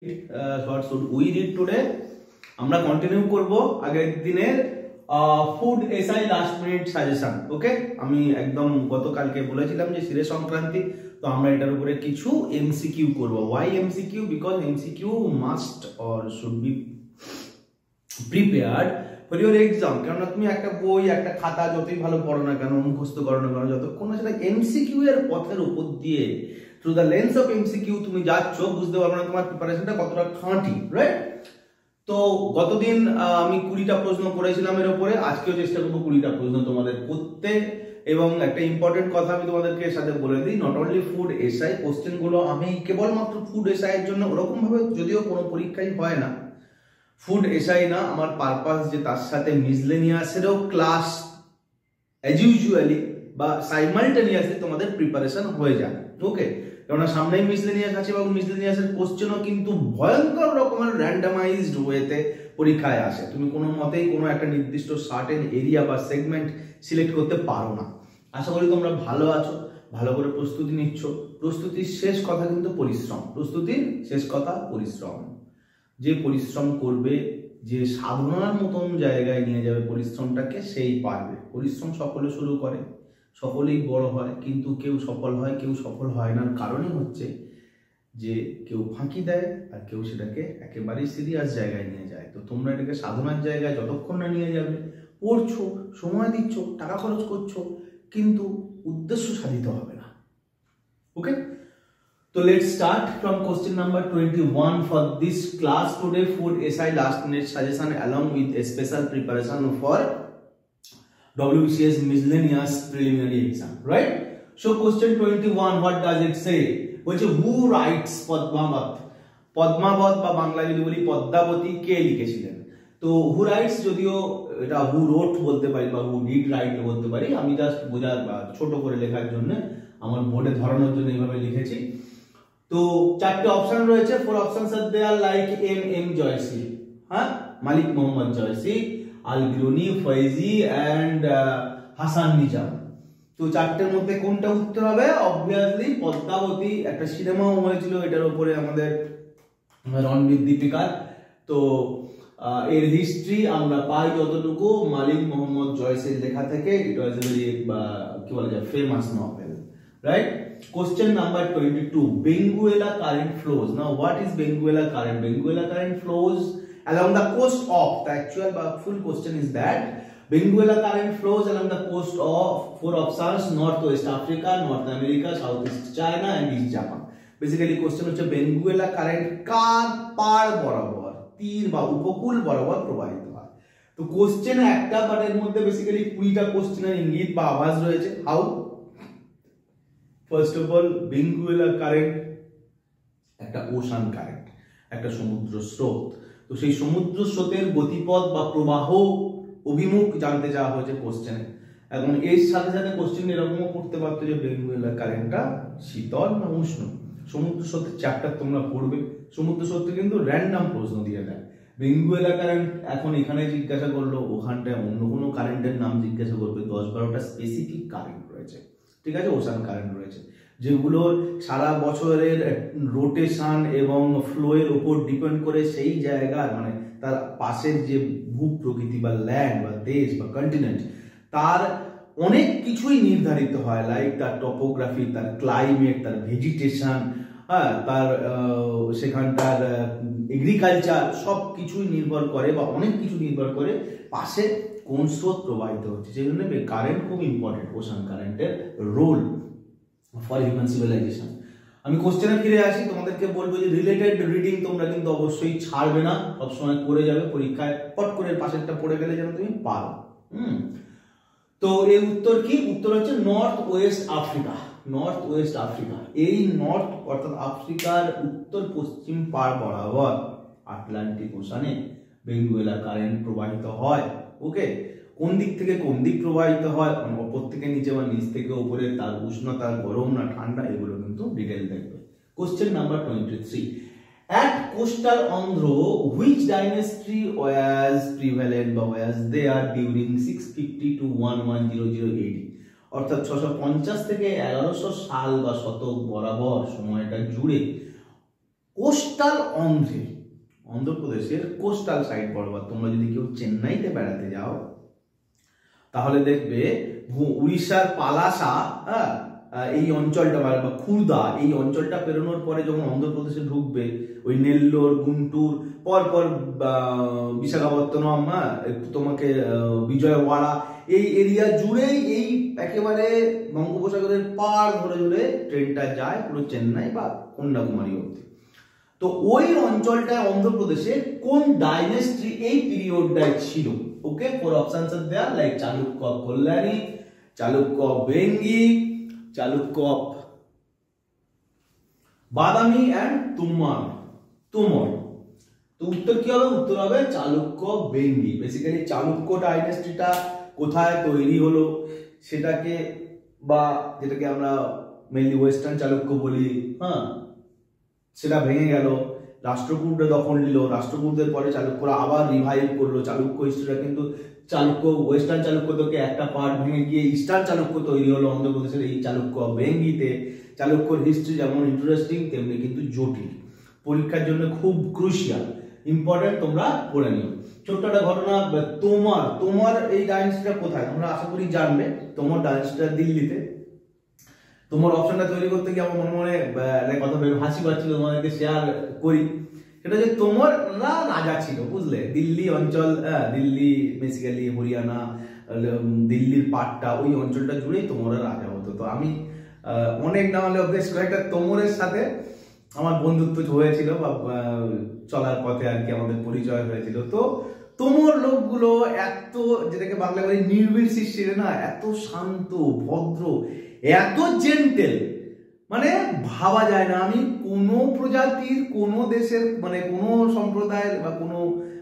What should we read today? আমরা continue করব আগের দিনের food SI last minute suggestion. Okay, আমি একদম গতকালকে বলেছিলাম যে শিরে সংক্রান্তি, তো আমরা এটার উপরে কিছু এমসিকিউ করব। Why MCQ? Because MCQ must or should be prepared for your exam. কেননা তুমি একটা বই, একটা খাতা যতই ভালো পড়ো না কেন, মুখস্থ করো না কেন, যতক্ষণ না সেটা এমসিকিউ এর পথের উপর দিয়ে through the lens of MCQ তুমি যাচ্ছ, বুঝতে পারবে না তোমার প্রিপারেশনটা কতটা খাঁটি, রাইট? তো গতদিন আমি 20টা প্রশ্ন করেছিলাম এর উপরে, আজকেও চেষ্টা করবো 20টা প্রশ্ন তোমাদের করতে। এবং একটা ইম্পর্টেন্ট কথা আমি তোমাদেরকে সাথে বলে দিই, not only food SI question গুলো আমি কেবলমাত্র ফুড এসআই এর জন্য ওরকম ভাবে যদিও কোনো পরীক্ষাই হয় না, ফুড এসআই না, আমার পারপাস যে তার সাথে মিসলেনিয়াসেরও ক্লাস অ্যাজ ইউজুয়ালি বা সাইমালটেনিয়াসলি তোমাদের প্রিপারেশন হয়ে যায়। ওকে, কেননা সামনেই মিসলেনিয়াস আছে এবং মিসলেনিয়াসের কোশ্চেনও কিন্তু ভয়ঙ্কর রকমের র্যান্ডামাইজড ওয়েতে পরীক্ষায় আসে। তুমি কোনো মতেই কোনো একটা নির্দিষ্ট সার্টেন এরিয়া বা সেগমেন্ট সিলেক্ট করতে পারো না। আশা করি তোমরা ভালো আছো, ভালো করে প্রস্তুতি নিচ্ছ। প্রস্তুতির শেষ কথা কিন্তু পরিশ্রম। প্রস্তুতির শেষ কথা পরিশ্রম। যে পরিশ্রম করবে, যে সাধনার মতন জায়গায় নিয়ে যাবে পরিশ্রমটাকে, সেই পারবে। পরিশ্রম সকলে শুরু করে, সকলেই বড় হয়, কিন্তু কেউ সফল হয়, কেউ সফল হয় না। কারণই হচ্ছে যে কেউ ফাঁকি দেয় আর কেউ সেটাকে একেবারেই সিরিয়াস জায়গায় নিয়ে যায়। তো তোমরা এটাকে সাধনার জায়গায় যতক্ষণ না নিয়ে যাবে, পড়ছো, সময় দিচ্ছ, টাকা খরচ করছো, কিন্তু উদ্দেশ্য সাধিত হবে না। ওকে, so let's start from question number 21 for this class today, food SI last minute suggestion along with a special preparation for WBCS miscellaneous preliminary exam, right? So question 21, what does it say? Which who writes Padmavat? Padmavat বা বাংলা যদি বলি পদ্মাবতী কে লিখেছিলেন? তো who writes যদিও এটা who wrote বলতে পারি বা who did write বলতে পারি, আমি জাস্ট বোঝার বা ছোট করে লেখার জন্য আমার বোর্ডে ধরানোর জন্য এইভাবে লিখেছি। তো চারটে অপশন রয়েছে, 4 options are there like M Jayasi, হ্যাঁ, Malik Mohammad Jayasi, Al Biruni, Faizi and Hasan Nizam. তো চারটের মধ্যে কোনটা উত্তর হবে? অবভিয়াসলি পদ্মাবতী। একটা সিনেমাও হয়েছিল এটার উপরে আমাদের রণবীর দীপিকার। তো এর হিস্ট্রি আমরা পাই যতটুকু মালিক মোহাম্মদ জয়সির লেখা থেকে। ইট ওয়াজ এ ভেরি কি বলা যায় famous novel, right? Question number 22, Benguela current flows. Now what is Benguela current? Benguela current flows along the coast of, the actual full question is that Benguela current flows along the coast of 4 options, Northwest Africa, North America, Southeast China and East Japan. Basically question হচ্ছে Benguela current কার পাড় বরাবর, তীর বা উপকূল বরাবর প্রবাহিত হয়। তো কোশ্চেন একটা, বাট এর মধ্যে বেসিক্যালি 20টা কোশ্চেনের ইঙ্গিত বা আভাস রয়েছে। How? First of all, Benguela current একটা ওশান কারেন্ট, একটা সমুদ্র স্রোত। তো সেই সমুদ্র স্রোতের গতিপথ বা প্রবাহ অভিমুখ জানতে চাওয়া হয়েছে কোশ্চেনে। এখন এর সাথে সাথে কোশ্চেন এরকমও করতে পারতো যে বেঙ্গুয়েলা কারেন্টটা শীতল না উষ্ণ। সমুদ্র স্রোতের চ্যাপ্টার তোমরা পড়বে, সমুদ্র স্রোতে কিন্তু র্যান্ডম প্রশ্ন দিয়ে দেয়। বেঙ্গুয়েলা কারেন্ট এখন এখানে জিজ্ঞাসা করলো, ওখানটায় অন্য কোনো কারেন্টের নাম জিজ্ঞাসা করবে। 10-12টা স্পেসিফিক কারেন্ট রয়েছে, ঠিক আছে, ওশান কারেন্ট রয়েছে, যেগুলোর সারা বছরের রোটেশন এবং ফ্লো এর উপর ডিপেন্ড করে সেই জায়গার মানে তার পাশের যে ভূপ্রকৃতি বা ল্যান্ড বা দেশ বা কন্টিনেন্ট, তার অনেক কিছুই নির্ধারিত হয়, লাইক তার টপোগ্রাফি, তার ক্লাইমেট, তার ভেজিটেশন, হ্যাঁ, তার সেখানকার এগ্রিকালচার, সব কিছুই নির্ভর করে বা অনেক কিছু নির্ভর করে পাশে কোন স্রোত প্রবাহিত হচ্ছে। সেই জন্য কারেন্ট খুব ইম্পর্টেন্ট, ওশান কারেন্টের রোল ফর হিউম্যান সিভিলাইজেশন। আমি কোশ্চেনে ফিরে আসি, তোমাদেরকে বলবো যে রিলেটেড রিডিং তোমরা কিন্তু অবশ্যই ছাড়বে না, সবসময় করে যাবে। পরীক্ষায় পট করে পাশেরটা পড়ে গেলে যেন তুমি পারো। তো এই উত্তর কি? উত্তর হচ্ছে north West Africa. North West Africa, এই নর্থ অর্থাৎ আফ্রিকার উত্তর পশ্চিম পাড় বরাবর আটলান্টিক ওশানে বেঙ্গুয়েলা কারেন্ট প্রবাহিত হয়। ওকে, কোন দিক থেকে কোন দিক প্রবাহিত হয়, উপর থেকে নিচে বা নিচ থেকে উপরে, তার উষ্ণতা গরম না ঠান্ডা, এগুলো কিন্তু ডিটেইল দেখবে। Question number 23, at coastal Andhra which dynasty was prevalent বা was there during 650 to 1100 AD? অর্থাৎ 650 থেকে 1100 সাল বা শতক বরাবর সময়টা জুড়ে কোস্টাল অন্ধ্রপ্রদেশের কোস্টাল সাইড বরাবর তোমরা যদি কেউ চেন্নাইতে বেড়াতে যাও তাহলে দেখবে উড়িষ্যার পালাসা, হ্যাঁ, এই অঞ্চলটা বা খুর্দা, এই অঞ্চলটা পেরোনোর পরে যখন অন্ধ্রপ্রদেশে ঢুকবে ওই নেল্লোর, গুন্টুর, পরপর বিশাখাপত্তনম, হ্যাঁ, তোমাকে বিজয়ওয়াড়া, এই এরিয়া জুড়েই এই একেবারে বঙ্গোপসাগরের পাড় ধরে ধরে ট্রেনটা যায় পুরো চেন্নাই বা কন্যাকুমারী অবধি। তো ওই অঞ্চলটায় অন্ধ্রপ্রদেশে কোন ডাইনেস্টি এই পিরিয়ডটায় ছিল? Okay, 4 options are there, like Chalukya of Kalyani, Chalukya of বেঙ্গি, চালুক্য অফ বাদামি অ্যান্ড তোমর। তো উত্তর কি হবে? উত্তর হবে চালুক্য বেঙ্গি। বেসিক্যালি চালুক্য ডাইনেস্টিটা কোথায় তৈরি হলো সেটাকে, বা যেটাকে আমরা মেইনলি ওয়েস্টার্ন চালুক্য বলি, হ্যাঁ, সেটা ভেঙে গেল, রাষ্ট্রকূটরা দখল নিল, রাষ্ট্রকূটদের পরে চালুক্যরা আবার রিভাইভ করলো। চালুক্য হিস্ট্রিটা কিন্তু চালুক্য ওয়েস্টার্ন চালুক্য থেকে একটা পার্ট ভেঙে গিয়ে ইস্টার্ন চালুক্য তৈরি হলো অন্ধ্রপ্রদেশের এই চালুক্য বেঙ্গিতে। চালুক্যর হিস্ট্রি যেমন ইন্টারেস্টিং তেমনি কিন্তু জটিল, পরীক্ষার জন্য খুব ক্রুশিয়াল, ইম্পর্টেন্ট, তোমরা পড়ে নিও। ছোট্ট একটা ঘটনা, তোমার এই ডাইনেস্টিটা কোথায় তোমরা আশা করি জানবে। তোমার ডাইনেস্টিটা দিল্লিতে। তোমার অপশনটা তৈরি করতে গিয়ে আমার মনে কথা ভেবে হাসি পাচ্ছিল, তোমাদেরকে শেয়ার করি। সেটা যে তোমার রাজা ছিল, বুঝলে, দিল্লি অঞ্চল, দিল্লি বেসিক্যালি হরিয়ানা, দিল্লির পাটটা, ওই অঞ্চলটা জুড়েই তোমার রাজা হতো। তো আমি অনেক না হলেও বেশ কয়েকটা তোমরের সাথে আমার বন্ধুত্ব হয়েছিল, বা চলার পথে আর কি আমাদের পরিচয় হয়েছিল। তো তোমর লোকগুলো এত, যেটাকে বাংলা বলি নির্ভীর শিষ্যের না, এত শান্ত, ভদ্র, এত জেন্টেল, মানে ভাবা যায় না আমি কোনো প্রজাতির, কোনো দেশের, মানে কোনো সম্প্রদায়ের বা কোনো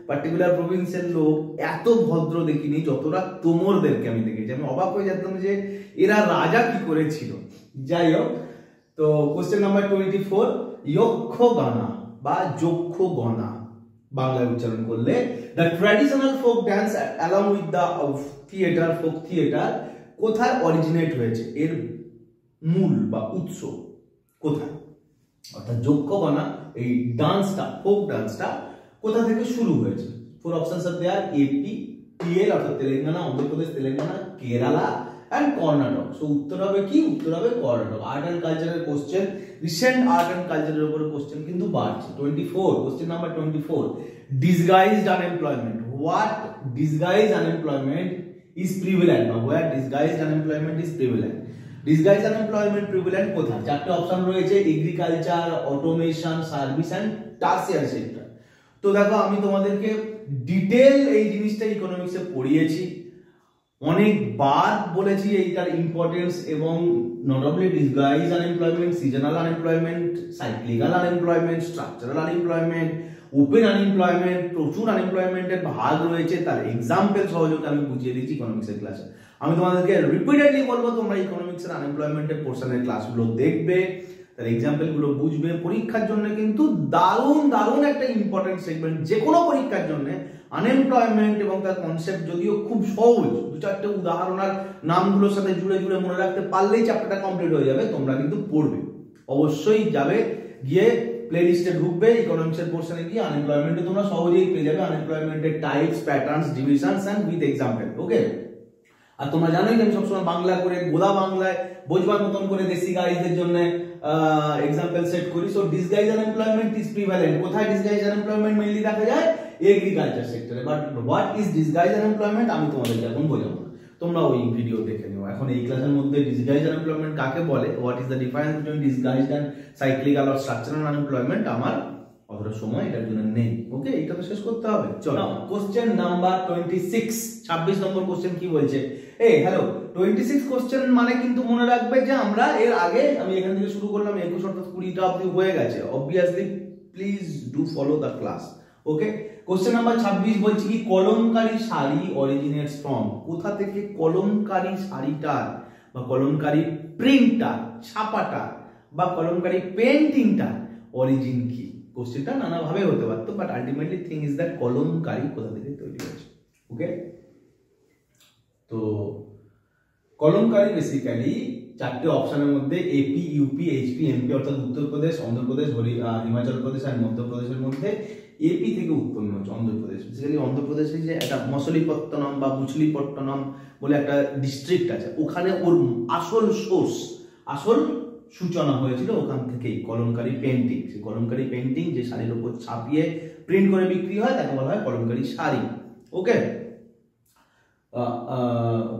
পার্টিকুলার প্রভিন্সের লোক এত ভদ্র দেখিনি যতটা তোমরদেরকে আমি দেখেছি। আমি অবাক হয়ে যেতাম যে এরা রাজা কি করেছিল। যাই হোক, তো কোশ্চেন নাম্বার 24, যক্ষগানা বা যক্ষগণা বাংলায় উচ্চারণ করলে the traditional folk dance along with the theatre, folk theatre, কোথায় অরিজিনেট হয়েছে? এর মূল বা উৎস কোথায়? অর্থাৎ যক্ষগানা, এই ডান্সটা, ফোক ডান্সটা কোথা থেকে শুরু হয়েছে? 4 options are there, AP, TL অর্থাৎ তেলেঙ্গানা, অন্ধ্রপ্রদেশ, তেলেঙ্গানা, কেরালা and কর্ণাটক। সো উত্তর হবে কি? উত্তর হবে কর্ণাটক। আর্ট এন্ড কালচারের কোশ্চেন, রিসেন্ট আর্ট এন্ড কালচারের উপরে কোশ্চেন কিন্তু বাড়ছে। 24, question number 24, disguised unemployment. What disguised unemployment is prevalent, বা where disguised unemployment is prevalent? disguised unemployment prevalent কোথায়? চারটে অপশন রয়েছে, agriculture, automation, service and tertiary sector. তো দেখো, আমি তোমাদেরকে ডিটেল এই জিনিসটা ইকোনমিক্সে পড়িয়েছি, অনেকবার বলেছি এইটার ইম্পর্টেন্স, এবং not only disguise unemployment, seasonal unemployment, cyclical unemployment, structural unemployment, open unemployment, প্রচুর আনএমপ্লয়মেন্টের ভাগ রয়েছে, তার এক্সাম্পল সহযোগে আমি বুঝিয়ে দিচ্ছি ইকোনমিক্সের ক্লাসে। আমি তোমাদেরকে রিপিটেডলি বলবো তোমরা ইকোনমিক্সের আনএমপ্লয়মেন্টের পোর্শনের ক্লাসগুলো দেখবে, তার এক্সাম্পল গুলো বুঝবে। পরীক্ষার জন্য কিন্তু দারুণ দারুণ একটা ইম্পর্টেন্ট সেগমেন্ট, যে কোনো পরীক্ষার জন্য আনএমপ্লয়মেন্ট এবং তার কনসেপ্ট যদিও খুব সহজ, 2-4টে উদাহরণ আর নামগুলোর সাথে জুড়ে জুড়ে মনে রাখতে পারলেই চ্যাপ্টারটা কমপ্লিট হয়ে যাবে। তোমরা কিন্তু পড়বে, অবশ্যই যাবে, গিয়ে প্লে লিস্টে ঢুকবে, ইকোনমিক্সের পোর্শনে গিয়ে আনএমপ্লয়মেন্টে তোমরা সহজেই পেয়ে যাবে আনএমপ্লয়মেন্টের types, patterns, divisions and with example. Okay, আর তোমরা জানোই যে আমি সবসময় বাংলা করে, গোদা বাংলায় বোঝবার মতন করে দেশি গাইজদের জন্য এক্সাম্পল সেট করি। So disguise unemployment is prevalent. কোথায় ডিসগাইজ আনএমপ্লয়মেন্ট মেইনলি দেখা যায়? এগ্রিকালচার সেক্টরে। But what is disguise unemployment আমি তোমাদেরকে এখন বোঝাবো না, তোমরা ওই ভিডিও দেখে নিও। এখন এই ক্লাসের মধ্যে ডিসগাইজ আনএমপ্লয়মেন্ট কাকে বলে, what is the difference between disguised and cyclical or structural unemployment, আমার অতটা সময় এটার জন্য নেই। ওকে, এটা তো শেষ করতে হবে। চলো, কোশ্চেন নাম্বার 26, 26 নম্বর কোশ্চেন কি বলছে? এই হ্যালো, 26 কোশ্চেন মানে কিন্তু মনে রাখবে যে আমরা এর আগে, আমি এখান থেকে শুরু করলাম, 21 অর্থাৎ 20টা অবধি হয়ে গেছে। Obviously please do follow the class. Okay, question number 26 বলছে কি, কলমকারী শাড়ি অরিজিনেটস ফ্রম, কোথা থেকে কলমকারী শাড়িটার বা কলমকারী প্রিন্টটার, ছাপাটার বা কলমকারী পেইন্টিংটার অরিজিন কি? কোশ্চেনটা নানা ভাবে হতে পারতো, but ultimately thing is that Kalamkari কোথা থেকে তৈরি হয়েছে। ওকে, তো কলমকারী বেসিক্যালি চারটে অপশনের মধ্যে এপি, ইউপি, এইচপি, এমপি অর্থাৎ উত্তরপ্রদেশ, অন্ধ্রপ্রদেশ, হিমাচল প্রদেশ আর মধ্যপ্রদেশের মধ্যে এপি থেকে উৎপন্ন হচ্ছে অন্ধ্রপ্রদেশ। বেসিক্যালি অন্ধ্রপ্রদেশে যে একটা মছলিপট্টনম বা মুছলিপট্টনম বলে একটা ডিস্ট্রিক্ট আছে, ওখানে ওর আসল সূচনা হয়েছিল ওখান থেকেই। কলমকারী পেন্টিং, সেই কলমকারী পেন্টিং যে শাড়ির উপর ছাপিয়ে প্রিন্ট করে বিক্রি হয় তাকে বলা হয় কলমকারী শাড়ি। ওকে,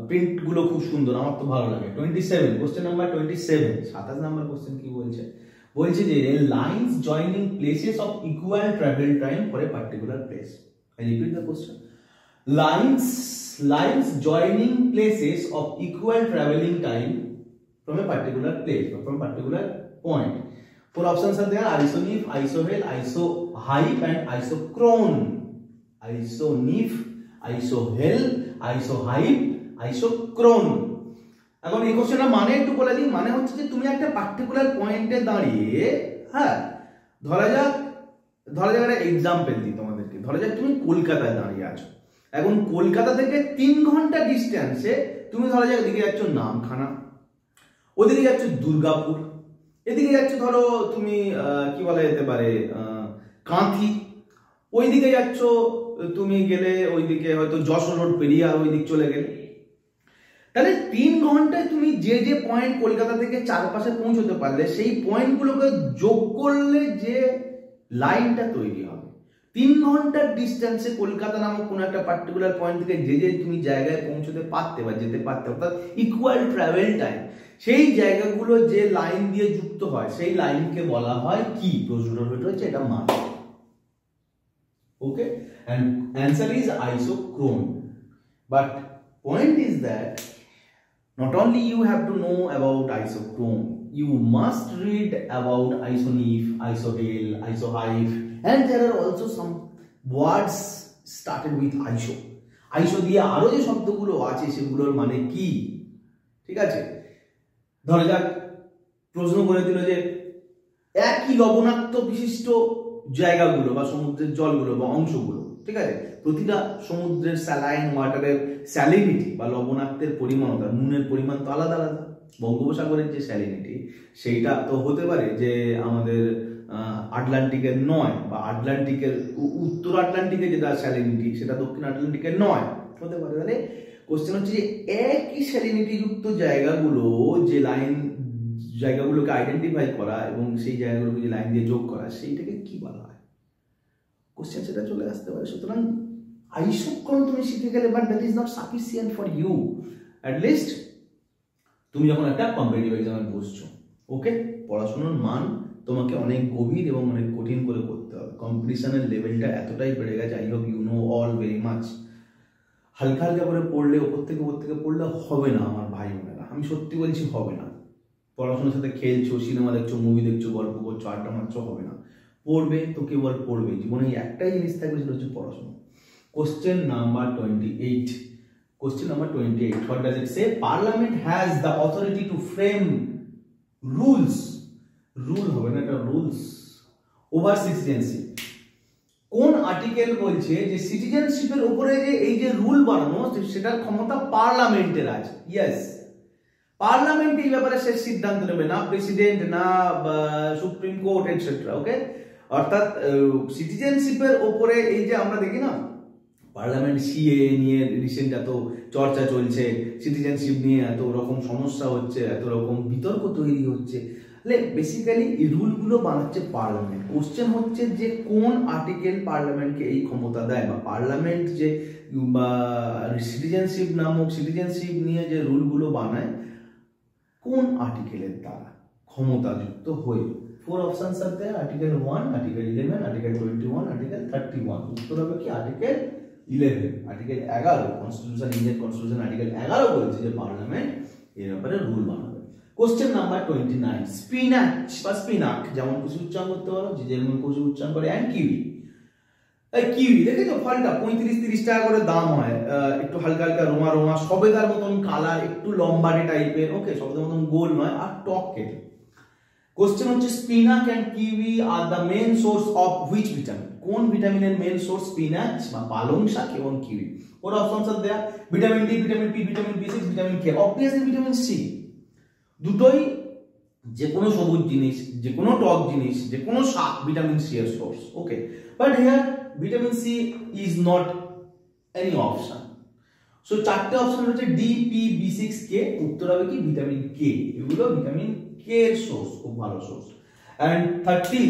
প্রিন্ট গুলো খুব সুন্দর, আমার তো ভালো লাগে। 27 কোশ্চেন নাম্বার 27, 27 নাম্বার কোশ্চেন কি বলছে? বলছে যে lines joining places of equal travel time for a particular place. I repeat the question. Lines joining places of equal travelling time from a particular place or from a particular point. 4 options are there: isonif, isohel, isohype and isochrone. Isonif, isohel, isohype, isochrone. এখন এই কোশ্চেনটা মানে একটু বলে দিই। মানে হচ্ছে যে তুমি একটা পার্টিকুলার পয়েন্টে দাঁড়িয়ে, হ্যাঁ, ধরা যাক একটা এক্সাম্পল দিই তোমাদেরকে। ধরা যাক তুমি কলকাতায় দাঁড়িয়ে আছো। এখন কলকাতা থেকে 3 ঘন্টা ডিস্টেন্সে তুমি ধরা যাক এদিকে যাচ্ছ নামখানা, ওদিকে যাচ্ছ দুর্গাপুর, এদিকে যাচ্ছ ধরো তুমি কি বলা যেতে পারে কাঁথি, ওইদিকে যাচ্ছ তুমি গেলে ওইদিকে হয়তো যশোর রোড পেরিয়ে আর ওই দিক চলে গেলে। তাহলে 3 ঘন্টায় তুমি যে যে পয়েন্ট কলকাতা থেকে চারপাশে পৌঁছতে পারলে সেই পয়েন্টগুলোকে যোগ করলে যে লাইনটা তৈরি হবে। 3 ঘন্টার ডিস্টেন্সে কলকাতা নামক কোনো একটা পার্টিকুলার পয়েন্ট থেকে যে যে তুমি জায়গায় পৌঁছতে পারতে বা যেতে পারতে, অর্থাৎ ইকুয়াল ট্রাভেল টাইম, সেই জায়গাগুলো যে লাইন দিয়ে যুক্ত হয় সেই লাইনকে বলা হয় কি? প্রশ্নটা হচ্ছে এটা মান। ওকে, and answer is isochrone. But point is that not only you have to know about isochrone, you must read about isonif, isohel, isohype, and there are also some words started with iso. Iso দিয়ে আরো যে শব্দগুলো আছে সেগুলোর মানে কি? ঠিক আছে, ধরা যাক প্রশ্ন করে দিল যে একই লবণাক্ত বিশিষ্ট জায়গাগুলো বা সমুদ্রের জলগুলো বা অংশগুলো, ঠিক আছে, প্রতিটা সমুদ্রের স্যালাইন ওয়াটারের স্যালিনিটি বা লবণাক্তের পরিমাণ, নুনের পরিমাণ তো আলাদা আলাদা। বঙ্গোপসাগরের যে স্যালিনিটি সেইটা তো হতে পারে যে আমাদের আটলান্টিকের নয়, বা আটলান্টিকের উত্তর আটলান্টিকের যেটা স্যালিনিটি সেটা দক্ষিণ আটলান্টিকের নয়, হতে পারে। তাহলে কোশ্চেন হচ্ছে যে একই স্যালিনিটি যুক্ত জায়গাগুলো যে জায়গাগুলোকে আইডেন্টিফাই করা এবং সেই জায়গাগুলোকে যে লাইন দিয়ে যোগ করা, সেইটাকে কি বলা হয়? কোশ্চেন সেটা চলে আসতে পারে। সুতরাং আইসোক্রোন তুমি শিখে গেলে, but that is not sufficient for you. At least তুমি যখন একটা কম্পিটিটিভ এক্সামে বসছো, ওকে, পড়াশোনার মান তোমাকে অনেক গভীর এবং অনেক কঠিন করে করতে হবে। কম্পিটিশনের লেভেলটা এতটাই বেড়ে গেছে, I hope you know all very much. হালকা হালকা করে পড়লে, ওপর থেকে পড়লে হবে না আমার ভাই বোনেরা, আমি সত্যি বলছি হবে না। পড়াশোনার সাথে খেলছো, সিনেমা দেখছো, মুভি দেখছো, গল্প করছো, আড্ডা মারছো, হবে না। পড়বে তো কেবল পড়বে, জীবনে একটাই জিনিস থাকবে, সেটা হচ্ছে পড়াশোনা। Question number 28, question number 28, what does it say? Parliament has the authority to frame rules, rule হবে না, এটা রুলস, ওভার সিটিজেনশিপ। কোন আর্টিকেল বলছে যে সিটিজেনশিপের উপরে যে এই যে রুল বানানো সেটার ক্ষমতা পার্লামেন্টের আছে? ইয়েস, পার্লামেন্ট এই ব্যাপারে শেষ সিদ্ধান্ত নেবে, না প্রেসিডেন্ট, না সুপ্রিম কোর্ট এটসেট্রা। ওকে, অর্থাৎ সিটিজেনশিপের উপরে এই যে আমরা দেখি না পার্লামেন্ট সিএ নিয়ে রিসেন্ট এত চর্চা চলছে, সিটিজেনশিপ নিয়ে এত রকম সমস্যা হচ্ছে, এত রকম বিতর্ক তৈরি হচ্ছে, বেসিক্যালি এই রুলগুলো বানাচ্ছে পার্লামেন্ট। কোশ্চেন হচ্ছে যে কোন আর্টিকেল পার্লামেন্টকে এই ক্ষমতা দেয়, বা পার্লামেন্ট যে বা সিটিজেনশিপ নামক সিটিজেনশিপ নিয়ে যে রুলগুলো বানায় কোন আর্টিকেলের দ্বারা ক্ষমতাযুক্ত হয়ে। 4 অপশনস আছে, আর্টিকেল 1, আর্টিকেল 11, আর্টিকেল 21, আর্টিকেল 31। উত্তর হবে কি? Article 11। Article 11 constitution, Indian constitution article 11 বলছে যে পার্লামেন্ট এর ব্যাপারে রুল বানাবে। কোশ্চেন নাম্বার 29, স্পিনাচ বা স্পিনাক, যেমন খুশি উচ্চারণ করতে পারো, যে যেমন খুশি উচ্চারণ করে। অ্যান্ড কিউই, কিউই দেখেছো ফলটা 35-30 টাকা করে দাম হয়, একটু হালকা হালকা রোমা রোমা, সবেদার মতন কালার, একটু লম্বাটে টাইপের, ওকে, সবেদার মতন গোল নয়, আর টক কেটে। কোশ্চেন হচ্ছে spinach and kiwi are the main source of which vitamin? কোন ভিটামিনের মেইন সোর্স স্পিনাচ বা পালং শাক এবং kiwi? Or options are there, vitamin D, vitamin P, vitamin বি6, vitamin K, obviously vitamin C. দুটোই যে কোনো সবুজ জিনিস, যে কোনো টক জিনিস, যে কোনো শাক ভিটামিন সি এর সোর্স। Okay, but here vitamin C is not any option. So চারটে অপশন হচ্ছে ডি, পি, বি6, কে। উত্তর হবে কি ভিটামিন কে। এগুলো ভিটামিন কে এর সোর্স, খুব ভালো source. And 30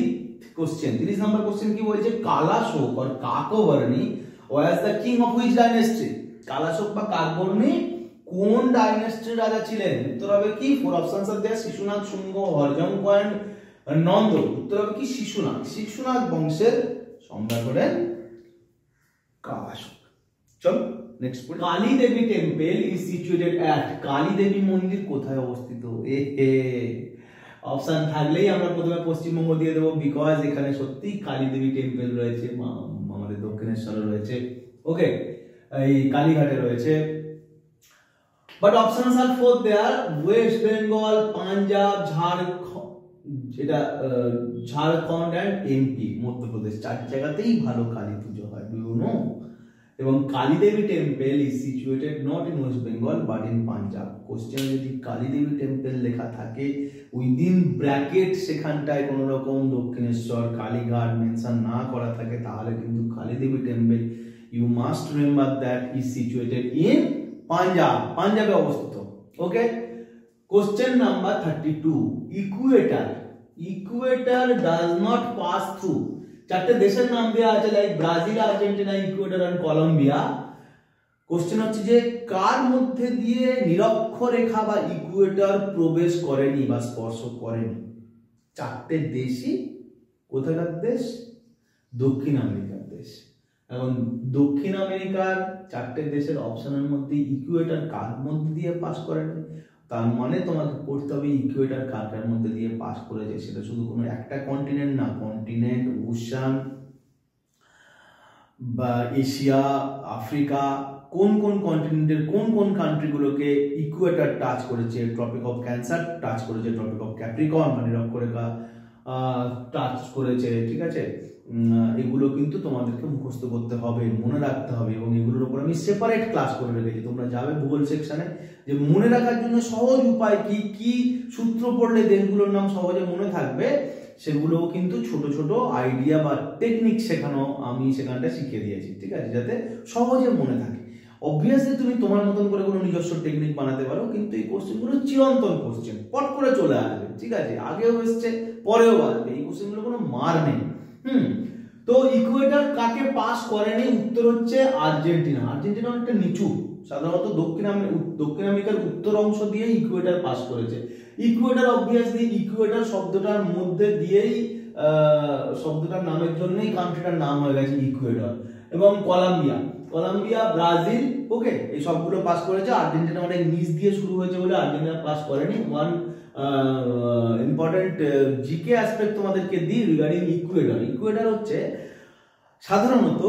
question, 30 number question কি বলছে, কালাশোক আর Kakavarni was the king of which dynasty. Kalashoka বা কাকবর্ণী কোন ডাইনেস্টির রাজা ছিলেন? উত্তর হবে কি, four options are there, Shishunaga, Shunga, Haryanka and Nanda. উত্তর হবে কি শিশুনাগ। শিশুনাগ বংশের সম্রাট হলেন কালাশোক। চলো নেক্সট পড়ি। Kali Devi temple is situated at. Kali Devi মন্দির কোথায় অবস্থিত? অপশন থাকলেই আমরা প্রথমে পশ্চিমবঙ্গ দিয়ে দেবো, বিকজ এখানে সত্যি কালী দেবী টেম্পল রয়েছে, আমাদের দক্ষিণেশ্বরে রয়েছে। ওকে, এই কালীঘাটে রয়েছে। But options are four there, West Bengal, Punjab, Jharkhand and MP, Madhya Pradesh. চার জায়গাতেই ভালো কালী পুজো হয়, ডু ইউ নো? এবং Kali Devi temple is situated not in West Bengal but in Punjab. কোশ্চেনে যদি কালী দেবী টেম্পল লেখা থাকে উইদিন ব্র্যাকেট সেখানটায় কোনো রকম দক্ষিণেশ্বর, কালীঘাট মেনশন না করা থাকে, তাহলে কিন্তু Kali Devi temple you must remember that is situated in Punjab, পাঞ্জাবে অবস্থিত। Okay, question number 32, equator. Equator does not pass through. চারটে দেশের নাম দেওয়া আছে, like Brazil, Argentina, Ecuador and Colombia. Question হচ্ছে যে কার মধ্যে দিয়ে নিরক্ষরেখা বা ইকুয়েটর প্রবেশ করেনি বা স্পর্শ করেনি? চারটে দেশই কোথাকার দেশ? দক্ষিণ আমেরিকার দেশ। এখন দক্ষিণ আমেরিকার চারটে দেশের অপশনের মধ্যে ইকুয়েটর কার মধ্যে দিয়ে পাস করেনি? তার মানে তোমাকে পড়তে হবে ইকুয়েটর কার মধ্যে দিয়ে পাস করেছে। সেটা শুধু কোনো একটা কন্টিনেন্ট না, কন্টিনেন্ট, ওশান বা এশিয়া, আফ্রিকা, কোন কোন কন্টিনেন্টের কোন কোন কান্ট্রিগুলোকে ইকুয়েটর টাচ করেছে, ট্রপিক অফ ক্যান্সার টাচ করেছে, ট্রপিক অফ ক্যাপ্রিকর্ন মানে নিরক্ষরেখা টাচ করেছে। ঠিক আছে, এগুলো কিন্তু তোমাদেরকে মুখস্থ করতে হবে, মনে রাখতে হবে, এবং এগুলোর উপর আমি সেপারেট ক্লাস করে রেখেছি। তোমরা যাবে ভূগোল সেকশনে, যে মনে রাখার জন্য সহজ উপায় কি কি সূত্র পড়লে দেশগুলোর নাম সহজে মনে থাকবে, সেগুলোও কিন্তু ছোট ছোট আইডিয়া বা টেকনিক শেখানো আমি সেখানটা শিখিয়ে দিয়েছি। ঠিক আছে, যাতে সহজে মনে থাকে। অবভিয়াসলি তুমি তোমার মতন করে কোনো নিজস্ব টেকনিক বানাতে পারো, কিন্তু এই কোশ্চেনগুলো চিরন্তন কোশ্চেন, পট করে চলে আসবে। ঠিক আছে, আগেও এসছে, পরেও আসবে, এই কোশ্চেনগুলো কোনো মার নেই। তো ইকুয়েটর কাকে পাস করেনি? উত্তর হচ্ছে আর্জেন্টিনা। আর্জেন্টিনা অনেকটা নিচু, সাধারণত দক্ষিণ আমেরিকার উত্তর অংশ দিয়ে ইকুয়েটর পাস করেছে। ইকুয়েটর অবভিয়াসলি ইকুয়েটর শব্দটার মধ্যে দিয়েই শব্দটার নামের জন্যই কান্ট্রিটার নাম হয়ে গেছে ইকুয়েটর। এবং কলম্বিয়া, ব্রাজিল, ওকে, এই সবগুলো পাস করেছে। আর্জেন্টিনা অনেক নিচ দিয়ে শুরু হয়েছে বলে আর্জেন্টিনা পাস করেনি। ওয়ান ইম্পর্টেন্ট জিকে অ্যাসপেক্ট তোমাদেরকে দিই রিগার্ডিং ইকুয়েটর। ইকুয়েটর হচ্ছে সাধারণত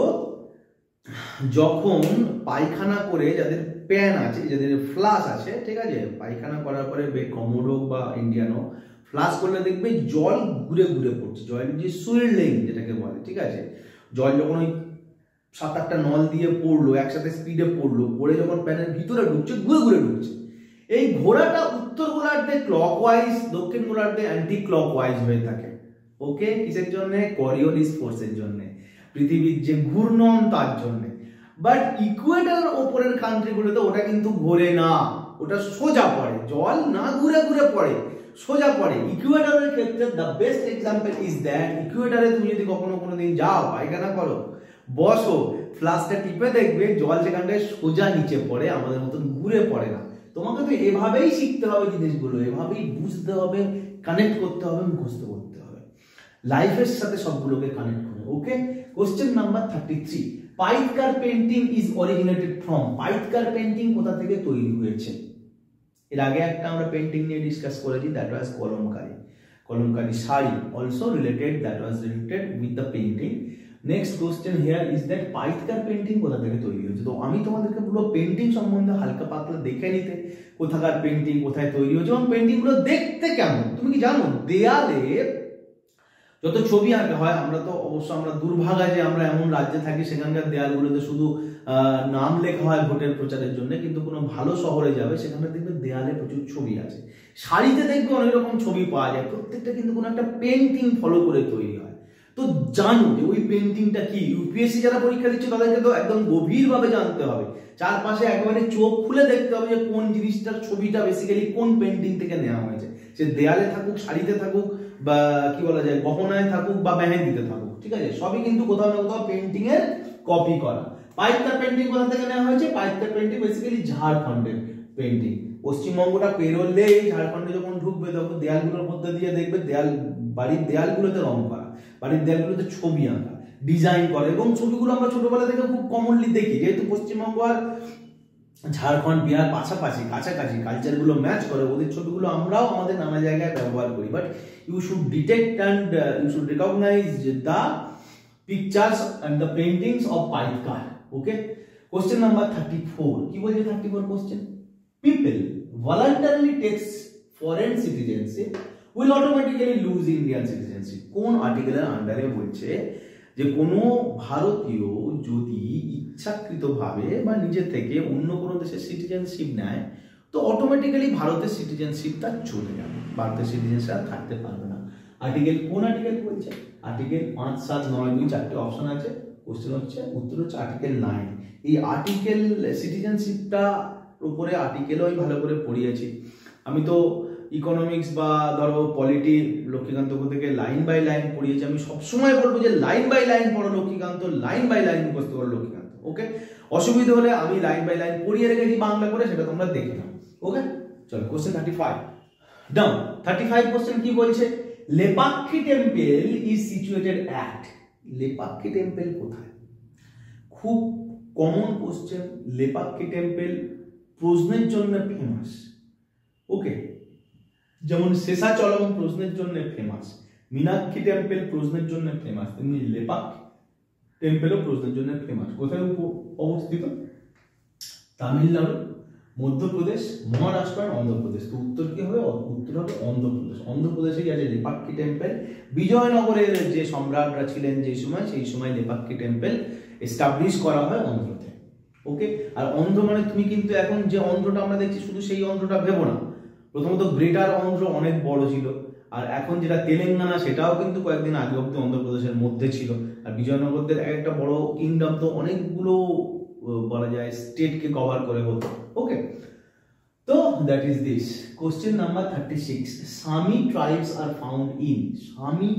যখন পায়খানা করে যাদের প্যান আছে, যাদের ফ্লাশ আছে, ঠিক আছে, পায়খানা করার পরে কমোড হোক বা ইন্ডিয়ান হোক, ফ্লাশ করলে দেখবে জল ঘুরে ঘুরে পড়ছে, জলের যে সুইলিং যেটাকে বলে। ঠিক আছে, জল যখন ওই 7-8টা নল দিয়ে পড়লো, একসাথে স্পিডে পড়লো, পড়ে যখন প্যানের ভিতরে ঢুকছে, ঘুরে ঘুরে ঢুকছে। এই ঘোড়াটা উত্তর গোলার্ধে ক্লকওয়াইজ, দক্ষিণ গোলার্ধে অ্যান্টি ক্লকওয়াইজ হয়ে থাকে। ওকে, কিসের জন্য? করিওলিস ফোর্সের জন্য, পৃথিবীর যে ঘূর্ণন তার জন্য। বাট ইকুয়েটর ওপরের কান্ট্রিগুলোতে ওটা কিন্তু ঘোরে না, ওটা সোজা পড়ে, জল না ঘুরে ঘুরে পড়ে, সোজা পড়ে। ইকুয়েটরের ক্ষেত্রে the best example is that, ইকুয়েটরে তুমি যদি কখনো কোনোদিন যাও, পায়খানা করো, বসো, ফ্লাশটা টিপে দেখবে জল সেখানটায় সোজা নিচে পড়ে, আমাদের মতন ঘুরে পড়ে না। তোমাকে তো এভাবেই শিখতে হবে জিনিসগুলো, এভাবেই বুঝতে হবে, কানেক্ট করতে হবে, মুখস্থ করতে হবে, লাইফের সাথে সবগুলোকে কানেক্ট করে। Okay, question number 33, Paithkar painting is originated from. Paithkar painting কোথা থেকে তৈরি হয়েছে? এর আগে একটা আমরা পেন্টিং নিয়ে ডিসকাস করেছি, that was Kalamkari sari, also related, that was related with the painting. Next question here is that Paithkar painting কোথা থেকে তৈরি হয়েছে? তো আমি তোমাদেরকে পুরো পেন্টিং সম্বন্ধে হালকা পাতলা দেখে নিতে, কোথাকার পেন্টিং কোথায় তৈরি হয়েছে এবং পেন্টিং গুলো দেখতে কেমন। তুমি কি জানো দেয়ালে যত ছবি আঁকা হয়, আমরা তো অবশ্য আমরা দুর্ভাগা যে আমরা এমন রাজ্যে থাকি সেখানকার দেয়ালগুলোতে শুধু নাম লেখা হয় ভোটের প্রচারের জন্য, কিন্তু কোনো ভালো শহরে যাবে সেখানে দেখবে দেয়ালে প্রচুর ছবি আছে, শাড়িতে দেখবে অনেক রকম ছবি পাওয়া যায়, প্রত্যেকটা কিন্তু কোনো একটা পেন্টিং ফলো করে তৈরি হয়। তো জানো যে ওই পেন্টিংটা কি। ইউপিএসসি যারা পরীক্ষা দিচ্ছে তাদেরকে তো একদম গভীরভাবে জানতে হবে, চারপাশে একেবারে চোখ খুলে দেখতে হবে যে কোন জিনিসটার ছবিটা বেসিক্যালি কোন পেন্টিং থেকে নেওয়া হয়েছে, সে দেয়ালে থাকুক, শাড়িতে থাকুক, বা কি বলা যায় গহনায় থাকুক, বা মেহেন্দিতে থাকুক, ঠিক আছে, সবই কিন্তু কোথাও না কোথাও পেন্টিং এর কপি করা। পাইকতার পেন্টিং কোথা থেকে নেওয়া হয়েছে? পাইকতার পেন্টিং বেসিক্যালি ঝাড়খণ্ডের পেন্টিং। পশ্চিমবঙ্গটা পেরোলেই ঝাড়খণ্ডে যখন ঢুকবে তখন দেয়ালগুলোর মধ্যে দিয়ে দেখবে বাড়ির দেয়ালগুলোতে রং করা, বাড়ির দেয়ালগুলোতে ছবি আঁকা, ডিজাইন করে, এবং ছবিগুলো আমরা ছোটবেলা থেকে খুব কমনলি দেখি, যেহেতু পশ্চিমবঙ্গ আর ঝাড়খণ্ড বিহার পাশাপাশি কাছাকাছি, কালচারগুলো ম্যাচ করে, ওদের ছবিগুলো আমরাও আমাদের নানা জায়গায় ব্যবহার করি। But you should detect and you should recognise the pictures and the paintings of Paikkar. Okay, question number 34 কি বলছে? 34 question, people voluntarily takes foreign citizenship will automatically lose Indian citizenship। কোন আর্টিকেলের আন্ডারে বলছে যে কোনো ভারতীয় যদি ইচ্ছাকৃতভাবে বা নিজে থেকে অন্য কোনো দেশের সিটিজেনশিপ নেয় তো অটোমেটিক্যালি ভারতের সিটিজেনশিপটা চলে যাবে, ভারতের সিটিজেনশিপ আর থাকতে পারবে না। আর্টিকেল কোন আর্টিকেল বলছে? আর্টিকেল 5, 7, 9, 2 চারটে অপশন আছে। কোশ্চেন হচ্ছে, উত্তর হচ্ছে আর্টিকেল 9। এই আর্টিকেল সিটিজেনশিপটা উপরে আর্টিকেলও আমি ভালো করে পড়িয়েছি। আমি তো ইকোনমিক্স বা ধরো পলিটি লক্ষ্মীকান্ত থেকে লাইন বাই লাইন পড়িয়েছি। আমি সবসময় বলবো যে লাইন বাই লাইন পড়ো লক্ষ্মীকান্ত, লাইন বাই লাইন মুখস্থ করো লক্ষ্মীকান্ত। ওকে, অসুবিধা হলে আমি লাইন বাই লাইন পড়িয়ে রেখেছি বাংলা করে, সেটা তোমরা দেখে নাও। ওকে, চলো কোশ্চেন 35 ডাউন। 35 কোশ্চেন কি বলছে? Lepakshi temple is situated at. Lepakshi temple কোথায়? খুব কমন কোশ্চেন। লেপাক্ষী টেম্পল প্রশ্নের জন্য ফেমাস। ওকে, যেমন শেষাচলম প্রশ্নের জন্য ফেমাস, মীনাক্ষী টেম্পল প্রশ্নের জন্য ফেমাস, তেমনি লেপাক্ষী টেম্পলও প্রশ্নের জন্য ফেমাস। কোথায় অবস্থিত? তামিলনাড়ু, মধ্যপ্রদেশ, মহারাষ্ট্র আর অন্ধ্রপ্রদেশ। তো উত্তর কি হবে? উত্তর হবে অন্ধ্রপ্রদেশ। অন্ধ্রপ্রদেশেই আছে লেপাক্ষী টেম্পল। বিজয়নগরের যে সম্রাটরা ছিলেন যে সময়, সেই সময় লেপাক্ষী টেম্পল এস্টাবলিশ করা হয় অন্ধ্রতে। ওকে, আর অন্ধ্র মানে তুমি কিন্তু এখন যে অন্ধ্রটা আমরা দেখছি শুধু সেই অন্ধ্রটা ভেবো না। প্রথমত গ্রেটার অন্ধ্র অনেক বড় ছিল, আর এখন যেটা তেলেঙ্গানা সেটাও কিন্তু কয়েকদিন আগে অব্দি অন্ধ্রপ্রদেশের মধ্যে ছিল। আর বিজয়নগরদের একটা বড় কিংডম, তো অনেকগুলো বলা যায় স্টেটকে কভার করে হতো। ওকে, তো that is this. Question number 36, Sami tribes are found in. Sami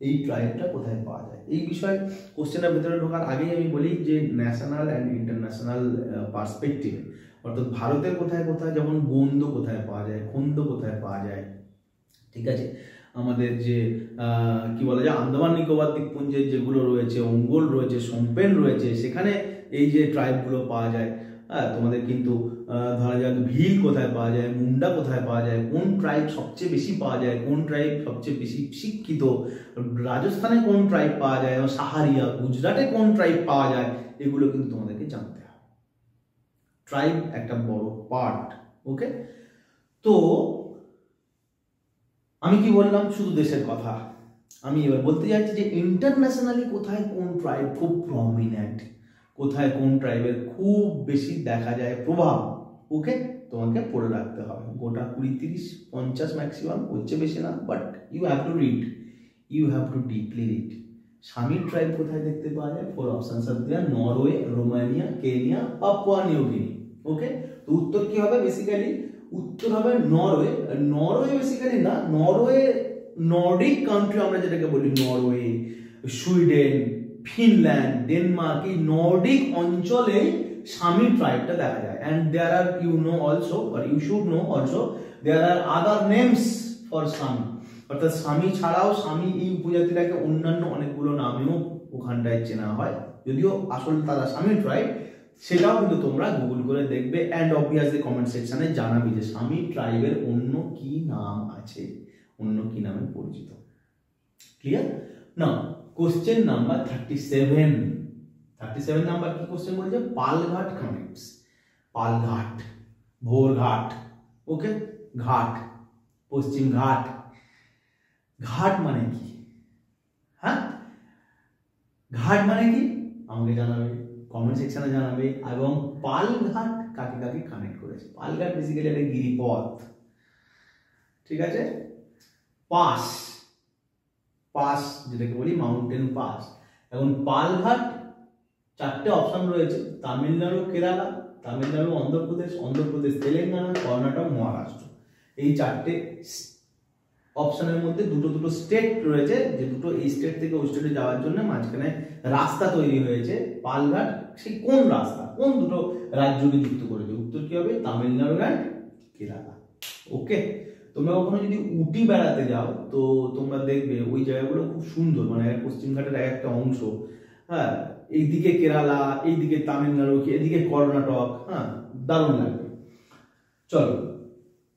এই ট্রাইবটা কোথায় পাওয়া যায়? এই বিষয়ে কোশ্চেনের ভেতরে ঢোকার আগেই আমি বলি যে ন্যাশনাল অ্যান্ড ইন্টারন্যাশনাল পার্সপেক্টিভে, অর্থাৎ ভারতের কোথায় কোথায়, যেমন গোন্দ কোথায় পাওয়া যায়, খন্দ কোথায় পাওয়া যায়, ঠিক আছে, আমাদের যে কি বলা যায় আন্দামান নিকোবর দ্বীপপুঞ্জে যেগুলো রয়েছে, অঙ্গল রয়েছে, সোমপেন রয়েছে, সেখানে এই যে ট্রাইবগুলো পাওয়া যায়। তোমাদের কিন্তু ধরা যাক ভিল কোথায় পাওয়া যায়, মুন্ডা কোথায় পাওয়া যায়, কোন ট্রাইব সবচেয়ে বেশি পাওয়া যায়, কোন ট্রাইব সবচেয়ে বেশি শিক্ষিত, রাজস্থানে কোন ট্রাইব পাওয়া যায়, সাহারিয়া, গুজরাটে কোন ট্রাইব পাওয়া যায়, এগুলো কিন্তু তোমাদেরকে জানতে হবে। ট্রাইব একটা বড় পার্ট। ওকে, তো আমি কি বললাম? শুধু দেশের কথা। আমি এবার বলতে যাচ্ছি যে ইন্টারন্যাশনালি কোথায় কোন ট্রাইব খুব প্রমিনেন্ট, কোথায় কোন ট্রাইবের খুব বেশি দেখা যায় প্রভাব। ওকে, তোমাকে পড়ে রাখতে হবে। গোটা 20, 30, 50 ম্যাক্সিমাম, হচ্ছে বেশি না, but you have to read, you have to deeply read. Sami tribe কোথায় দেখতে পাওয়া যায়? 4 options are there, Norway, Romania, Kenya, Papua New Guinea. Okay, তো উত্তর কি হবে? বেসিক্যালি উত্তর হবে নরওয়ে। নরওয়ে বেসিক্যালি না, নরওয়ে নর্ডিক কান্ট্রি আমরা যেটাকে বলি, নরওয়ে, সুইডেন, ফিনল্যান্ড, ডেনমার্ক, এই নর্ডিক অঞ্চলে সামি ট্রাইবটা দেখা যায়। And there are you know also, or you should know also, there are other names for Sami. অর্থাৎ সামি ছাড়াও সামি এই উপজাতিটাকে অন্যান্য অনেকগুলো নামেও ওখানটায় চেনা হয়, যদিও আসলে তারা সামি ট্রাইব, সেটাও কিন্তু তোমরা গুগল করে দেখবে। এন্ড অবভিয়াসলি কমেন্ট সেকশনে জানাবি যে সামি ট্রাইবের অন্য কি নাম আছে, অন্য কি নামে পরিচিত। ক্লিয়ার? না, কোশ্চেন নাম্বার 37। 37 নাম্বার কি কোশ্চেন বলছে? পালঘাট কানেক্টস। পালঘাট, ভোরঘাট। ওকে, ঘাট, পশ্চিম ঘাট। ঘাট মানে কি? হ্যাঁ, ঘাট মানে কি আমাকে জানাবে, কমেন্ট সেকশনে জানাবে। এবং পালঘাট কাকে কাকে কানেক্ট করেছে। পালঘাট বেসিক্যালি একটা গিরিপথ, ঠিক আছে। পাস, পাস যেটাকে বলি মাউন্টেন পাস। এখন পালঘাট চারটে অপশন রয়েছে, তামিলনাড়ু কেরালা, তামিলনাড়ু অন্ধ্রপ্রদেশ, অন্ধ্রপ্রদেশ তেলেঙ্গানা, কর্ণাটক মহারাষ্ট্র। এই চারটে অপশনের মধ্যে দুটো স্টেট রয়েছে, যে দুটো এই স্টেট থেকে ওই স্টেটে যাওয়ার জন্য মাঝখানে রাস্তা তৈরি হয়েছে পালঘাট। সেই কোন রাস্তা কোন দুটো রাজ্যকে যুক্ত করেছে? উত্তর কি হবে? তামিলনাড়ু অ্যান্ড কেরালা। ওকে, তোমরা কখনো যদি উটি বেড়াতে যাও তো তোমরা দেখবে ওই জায়গাগুলো খুব সুন্দর, মানে পশ্চিমঘাটের একটা অংশ। হ্যাঁ, এইদিকে কেরালা, এইদিকে তামিলনাড়ু, এদিকে কর্ণাটক। হ্যাঁ, দারুণ লাগবে। চলো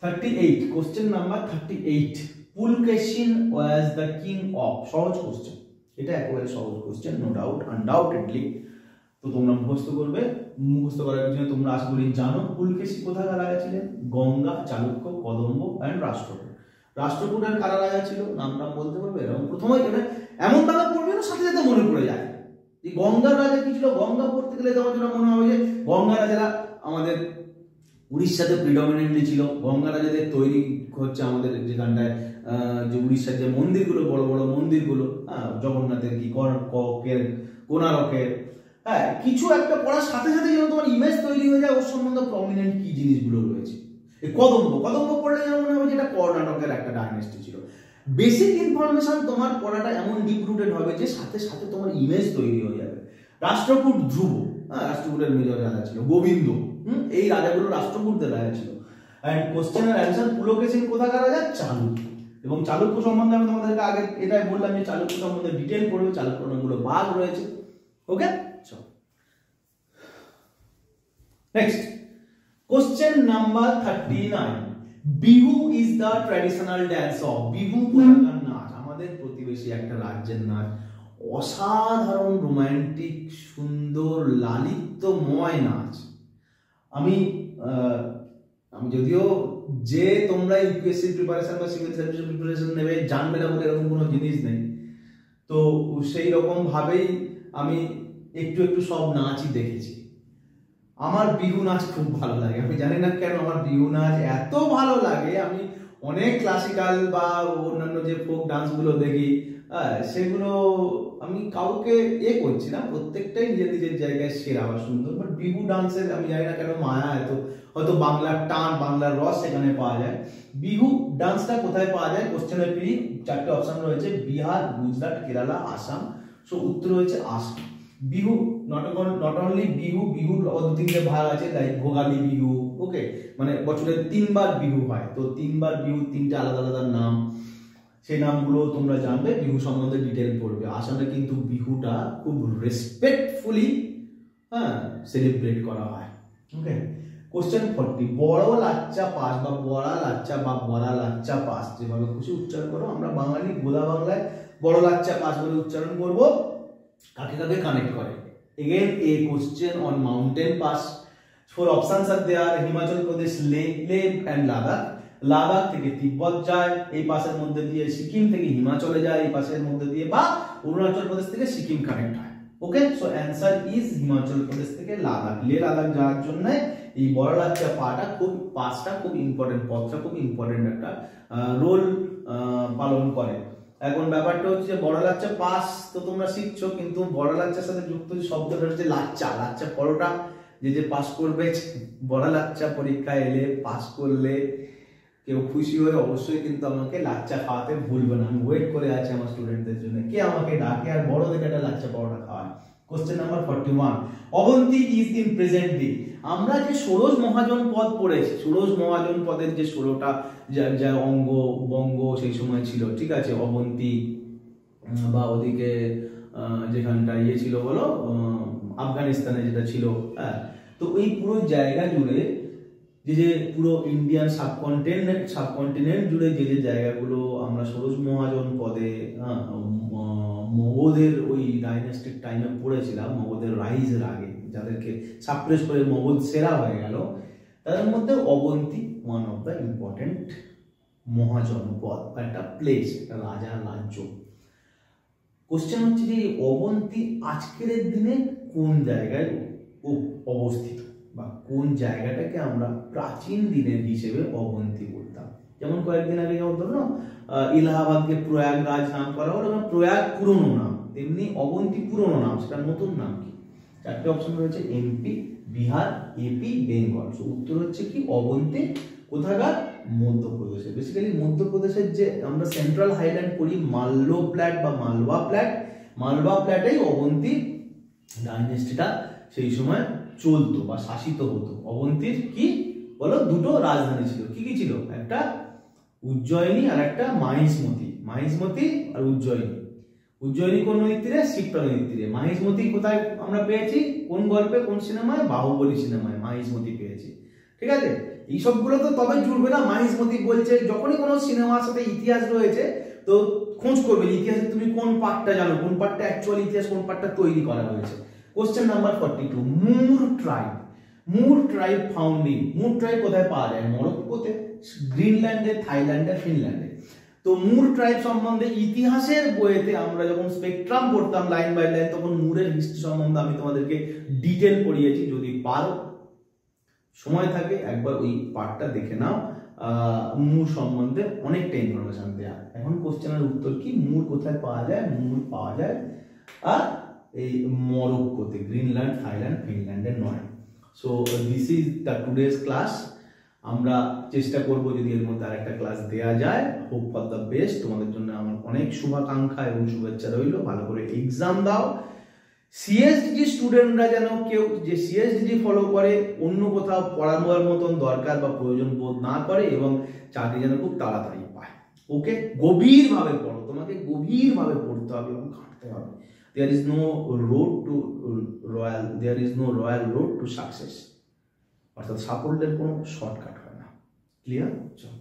38, question number 38, Pulakeshin was the king of. সহজ কোশ্চেন, এটা একেবারে সহজ কোশ্চেন, নো ডাউট, আনডাউটেডলি। তো তোমরা মুখস্থ করবে, মুখস্থ করার জন্য তোমরা আশা করি জানো পুলকেশী কোথায় রাজা ছিলেন? গঙ্গা, চালুক্য, কদম্ব এন্ড রাষ্ট্রকূট। রাষ্ট্রকূটের কারা রাজা ছিল নামটা বলতে পারবে? এবং প্রথমে এমন ভাবে পড়বে না সাথে সাথে মনে পড়ে যায়। এই গঙ্গার রাজা কি ছিল? গঙ্গা পড়তে গেলে তোমার যেটা মনে হবে যে গঙ্গা রাজারা আমাদের উড়িষ্যাতে প্রিডমিনেন্টলি ছিল। গঙ্গা রাজাদের তৈরি হচ্ছে আমাদের যেখানটায় যে উড়িষ্যার যে মন্দিরগুলো, বড় বড় মন্দিরগুলো, জগন্নাথের কি, কোণারকের, হ্যাঁ, কিছু একটা পড়ার সাথে সাথে যেন তোমার ইমেজ তৈরি হয়ে যায় ওর সম্বন্ধে প্রমিনেন্ট কি জিনিসগুলো রয়েছে। এই কদম্ব, কদম্ব পড়লে যেন মনে হবে যেটা কর্ণাটকের একটা ডাইনেস্টি ছিল। বেসিক ইনফরমেশন তোমার পড়াটা এমন ডিপ রুটেড হবে যে সাথে সাথে তোমার ইমেজ তৈরি হয়ে যাবে। রাষ্ট্রকূট ধ্রুব, রাষ্ট্রকূটের মেজর রাজা ছিল গোবিন্দ। এই রাজাগুলো রাষ্ট্রকূটদের রাজা ছিল। এন্ড কোশ্চেনের অ্যান্সার পুলকেশিন কোথাকার রাজা? চালুক্য। এবং চালুক্য সম্বন্ধে আমি তোমাদেরকে আগে এটাই বললাম যে চালুক্য সম্বন্ধে ডিটেল পড়বে, চালুক্য অনেকগুলো ভাগ রয়েছে। ওকে, চলো next question number 39, Bihu is the traditional dance of. Bihu কোথাকার নাচ? আমাদের প্রতিবেশী একটা রাজ্যের নাচ। অসাধারণ রোমান্টিক, সুন্দর, লালিত্যময় নাচ। আমি যদিও যে তোমরা ইউপিএসসি প্রিপারেশন বা সিভিল সার্ভিস প্রিপারেশন নেবে জানবে না বলে এরকম কোনো জিনিস নেই। তো সেই রকম ভাবেই আমি একটু একটু সব নাচই দেখেছি। আমার বিহু নাচ খুব ভালো লাগে। আমি জানি না কেন আমার বিহু নাচ এত ভালো লাগে। আমি অনেক ক্লাসিক্যাল বা অন্যান্য যে ফোক ডান্সগুলো দেখি, সেগুলো আমি কাউকে করছি না, প্রত্যেকটাই নিজের নিজের জায়গায় সেরা বা সুন্দর। বাট বিহু ডান্সের আমি জানি না কেন মায়া এত, হয়তো বাংলার টান, বাংলার রস সেখানে পাওয়া যায়। বিহু ডান্সটা কোথায় পাওয়া যায়? কোশ্চেনের পি চারটে অপশন রয়েছে, বিহার, গুজরাট, কেরালা, আসাম। সো উত্তর হচ্ছে আসাম। বিহু নট অনলি বিহু, বিহুর দু তিনটে ভাগ আছে, লাইক ভোগালী বিহু। ওকে, মানে বছরে 3 বার বিহু হয়, তো 3 বার বিহু 3টে আলাদা আলাদা নাম, সেই নামগুলো তোমরা জানবে, বিহু সম্বন্ধে ডিটেল পড়বে। আসামে কিন্তু বিহুটা খুব রেসপেক্টফুলি সেলিব্রেট করা হয়। ওকে, কোশ্চেন 40, বড় লাচ্চা পাস বা বড়া লাচ্চা বা বড়া লাচ্চা পাস, যেভাবে খুশি উচ্চারণ করো। আমরা বাঙালি গোদা বাংলায় বড় লাচ্চা পাস বলে উচ্চারণ করব। কাকে কাকে কানেক্ট করে? Again a question on mountain pass. 4 options are there, Himachal Pradesh, Leh and Ladakh. Ladakh থেকে তিব্বত যায়, এই পাশের মধ্যে দিয়ে সিকিম থেকে হিমাচলে যায়, এই পাশের মধ্যে দিয়ে, বা অরুণাচল প্রদেশ থেকে সিকিম কানেক্ট হয়। ওকে, so answer is Himachal Pradesh থেকে লাদাখ। লেহ লাদাখ যাওয়ার জন্য এই বড় লাচ্চা পাসটা খুব ইম্পর্টেন্ট, পথটা খুব ইম্পর্টেন্ট একটা রোল পালন করে। এখন ব্যাপারটা হচ্ছে বড় লাচ্চা পাস তো তোমরা শিখছো, কিন্তু বড় লাচ্চার সাথে যুক্ত শব্দটা হচ্ছে লাচ্চা। লাচ্চা পরোটা যে পাস করবে, বড় লাচ্চা পরীক্ষায় এলে পাস করলে কেউ খুশি হয়ে অবশ্যই কিন্তু আমাকে লাচ্চা খাওয়াতে ভুলবে না। আমি ওয়েট করে আছি আমার স্টুডেন্টদের জন্য, কে আমাকে ডাকে আর বড় দেখে একটা লাচ্চা পরোটা খাওয়ায়। Question number 41, Avanti is in present day. আমরা যে ষোড়শ মহাজন পদ পড়েছি, ষোড়শ মহাজন পদের যে 16টা যা অঙ্গ বঙ্গ সেই সময় ছিল, ঠিক আছে, অবন্তী বা ওদিকে যেখানটা ছিল বলো আফগানিস্তানে যেটা ছিল, হ্যাঁ, তো এই পুরো জায়গা জুড়ে যে পুরো ইন্ডিয়ান সাবকন্টিনেন্ট জুড়ে যে জায়গাগুলো আমরা ষোড়শ মহাজন পদে মগধের ওই ডাইনাস্টিক টাইমে পড়েছিলাম, মগধের রাইজের আগে যাদেরকে সাপ্রেস করে মগধ সেরা হয়ে গেল, তাদের মধ্যে Avanti one of the important mahajanapada, একটা প্লেস, একটা রাজার রাজ্য। কোশ্চেন হচ্ছে যে অবন্তী আজকের দিনে কোন জায়গায় অবস্থিত, বা কোন জায়গাটাকে আমরা প্রাচীন দিনের হিসেবে অবন্তী বলতাম। যেমন কয়েকদিন আগে যেমন ধরো ইলাহাবাদকে প্রয়াগরাজ নাম করা হলো, প্রয়াগ পুরনো নাম, তেমনি অবন্তী পুরনো নাম, সেটা নতুন নাম কি? চারটে অপশন রয়েছে, MP, Bihar, AP, Bengal. So উত্তর হচ্ছে কি অবন্তী কোথাকার? মধ্যপ্রদেশে। বেসিক্যালি মধ্যপ্রদেশের যে আমরা সেন্ট্রাল হাইল্যান্ড করি মাললো প্ল্যাট বা মালওয়া প্ল্যাট, মালওয়া প্ল্যাটেই অবন্তী ডাইনেস্টিটা সেই সময় চলতো বা শাসিত হতো। অবন্তীর কি বলো দুটো রাজধানী ছিল, কি কি ছিল? একটা উজ্জয়িনী আর একটা মাহিষ্মতি। মাহিষ্মতি আর উজ্জয়িনী। উজ্জয়িনী কোন নদীর তীরে? শিপ্রা নদীর তীরে। মাহিষ্মতি কোথায় আমরা পেয়েছি? কোন গল্পে, কোন সিনেমায়? বাহুবলী সিনেমায় মাহিষ্মতি পেয়েছি। ঠিক আছে, এই সবগুলো তো তবে জুড়বে না। মাহিষ্মতি বলছে, যখনই কোনো সিনেমার সাথে ইতিহাস রয়েছে তো খোঁজ করবে ইতিহাসে তুমি কোন পার্টটা জানো, কোন পার্টটা অ্যাকচুয়াল ইতিহাস, কোন পার্টটা তৈরি করা হয়েছে। কোশ্চেন নাম্বার 42, মুর ট্রাইব। মুর ট্রাইব ফাউন্ডিং। মুর ট্রাইব কোথায় পাওয়া যায়? মরক্কোতে, গ্রিনল্যান্ডে, থাইল্যান্ডে, ফিনল্যান্ডে। তো মুর ট্রাইব সম্বন্ধে ইতিহাসের বইতে আমরা যখন স্পেকট্রাম পড়তাম লাইন বাই লাইন, তখন মুরের হিস্ট্রি সম্বন্ধে আমি তোমাদেরকে ডিটেল পড়িয়েছি। যদি পারো, সময় থাকে, একবার ওই পার্টটা দেখে নাও। মুর সম্বন্ধে অনেকটা ইনফরমেশন দেয়া। এখন কোশ্চেনের উত্তর কি? মুর কোথায় পাওয়া যায়? মুর পাওয়া যায় আর এই মরক্কোতে, গ্রিনল্যান্ড, থাইল্যান্ড, ফিনল্যান্ডে নয়। So this is the today's class. আমরা চেষ্টা করব যদি এর মধ্যে আরেকটা ক্লাস দেয়া যায়। Hope for the best. তোমাদের জন্য আমার অনেক শুভাকাঙ্ক্ষা এবং শুভেচ্ছা রইল। ভালো করে এক্সাম দাও। সিএসডিজি স্টুডেন্টরা যেন কেউ যে সিএসডিজি ফলো করে অন্য কোথাও পড়ানোর মতন দরকার বা প্রয়োজন বোধ না করে, এবং চাকরি যেন খুব তাড়াতাড়ি পায়। ওকে, গভীরভাবে পড়ো, তোমাকে গভীরভাবে পড়তে হবে এবং খাটতে হবে। There is no royal road to success. অর্থাৎ সাফল্যের কোনো শর্টকাট হয় না। ক্লিয়ার? চলো।